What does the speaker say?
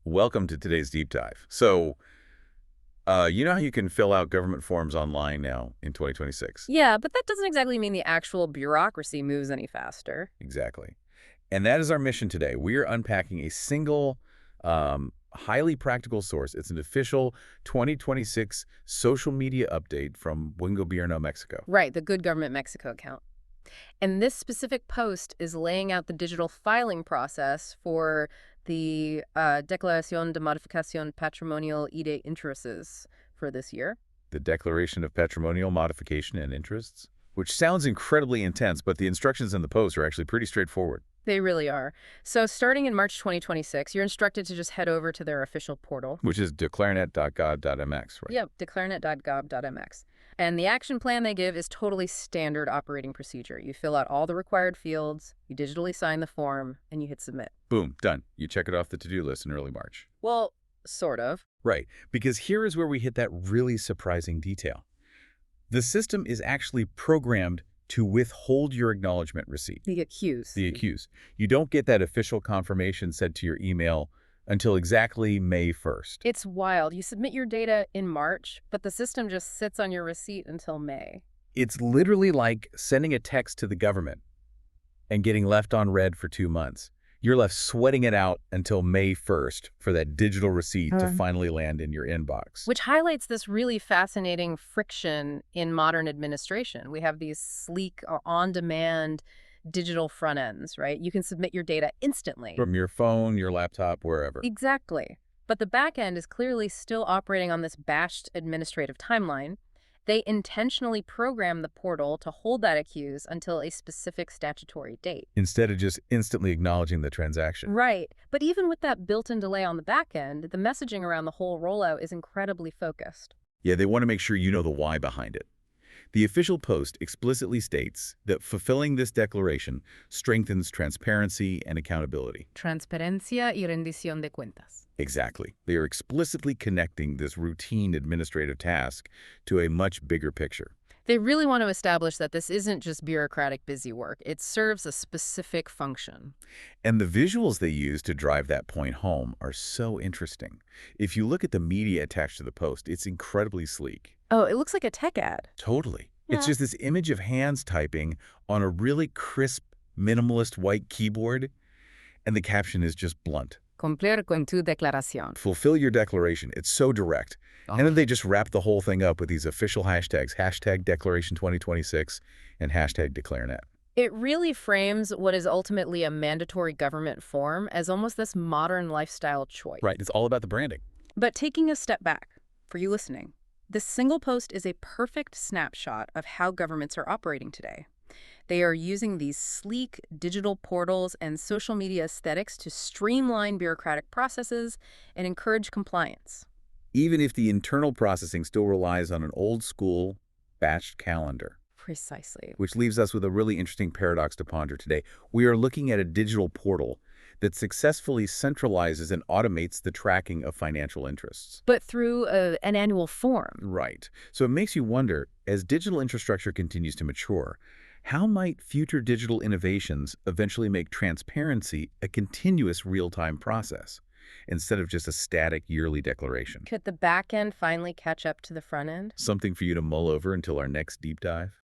welcome to today's deep dive. You know how you can fill out government forms online now in 2026? Yeah, but that doesn't exactly mean the actual bureaucracy moves any faster. Exactly. And that is our mission today. We are unpacking a single, highly practical source. It's an official 2026 social media update from Buen Gobierno, Mexico. Right, the Good Government Mexico account. And this specific post is laying out the digital filing process for the Declaración de Modificación Patrimonial y de Intereses for this year. The Declaration of Patrimonial Modification and Interests, which sounds incredibly intense, but the instructions in the post are actually pretty straightforward. They really are. So starting in March 2026, you're instructed to just head over to their official portal. Which is declaranet.gob.mx, right? Yep, declaranet.gob.mx. And the action plan they give is totally standard operating procedure. You fill out all the required fields, you digitally sign the form, and you hit submit. Boom, done. You check it off the to-do list in early March. Well, sort of. Right, because here is where we hit that really surprising detail. The system is actually programmed to withhold your acknowledgement receipt. The accused. The accused. You don't get that official confirmation sent to your email until exactly May 1st. It's wild. You submit your data in March, but the system just sits on your receipt until May. It's literally like sending a text to the government and getting left on red for 2 months. You're left sweating it out until May 1st for that digital receipt to finally land in your inbox. Which highlights this really fascinating friction in modern administration. We have these sleek, on-demand digital front ends, right? You can submit your data instantly. From your phone, your laptop, wherever. Exactly. But the back end is clearly still operating on this bashed administrative timeline. They intentionally program the portal to hold that accused until a specific statutory date. Instead of just instantly acknowledging the transaction. Right. But even with that built-in delay on the back end, the messaging around the whole rollout is incredibly focused. Yeah, they want to make sure you know the why behind it. The official post explicitly states that fulfilling this declaration strengthens transparency and accountability. Transparencia y rendición de cuentas. Exactly. They are explicitly connecting this routine administrative task to a much bigger picture. They really want to establish that this isn't just bureaucratic busy work. It serves a specific function. And the visuals they use to drive that point home are so interesting. If you look at the media attached to the post, it's incredibly sleek. Oh, it looks like a tech ad. Totally. Yeah. It's just this image of hands typing on a really crisp, minimalist white keyboard, and the caption is just blunt. Cumplir con tu declaración. Fulfill your declaration. It's so direct. And then they just wrap the whole thing up with these official hashtags, hashtag Declaration 2026 and hashtag declaranet. It really frames what is ultimately a mandatory government form as almost this modern lifestyle choice. Right. It's all about the branding. But taking a step back, for you listening, this single post is a perfect snapshot of how governments are operating today. They are using these sleek digital portals and social media aesthetics to streamline bureaucratic processes and encourage compliance. Even if the internal processing still relies on an old-school, batched calendar. Precisely. Which leaves us with a really interesting paradox to ponder today. We are looking at a digital portal that successfully centralizes and automates the tracking of financial interests. But through an annual form. Right. So it makes you wonder, as digital infrastructure continues to mature, how might future digital innovations eventually make transparency a continuous real-time process, instead of just a static yearly declaration? Could the back end finally catch up to the front end? Something for you to mull over until our next deep dive?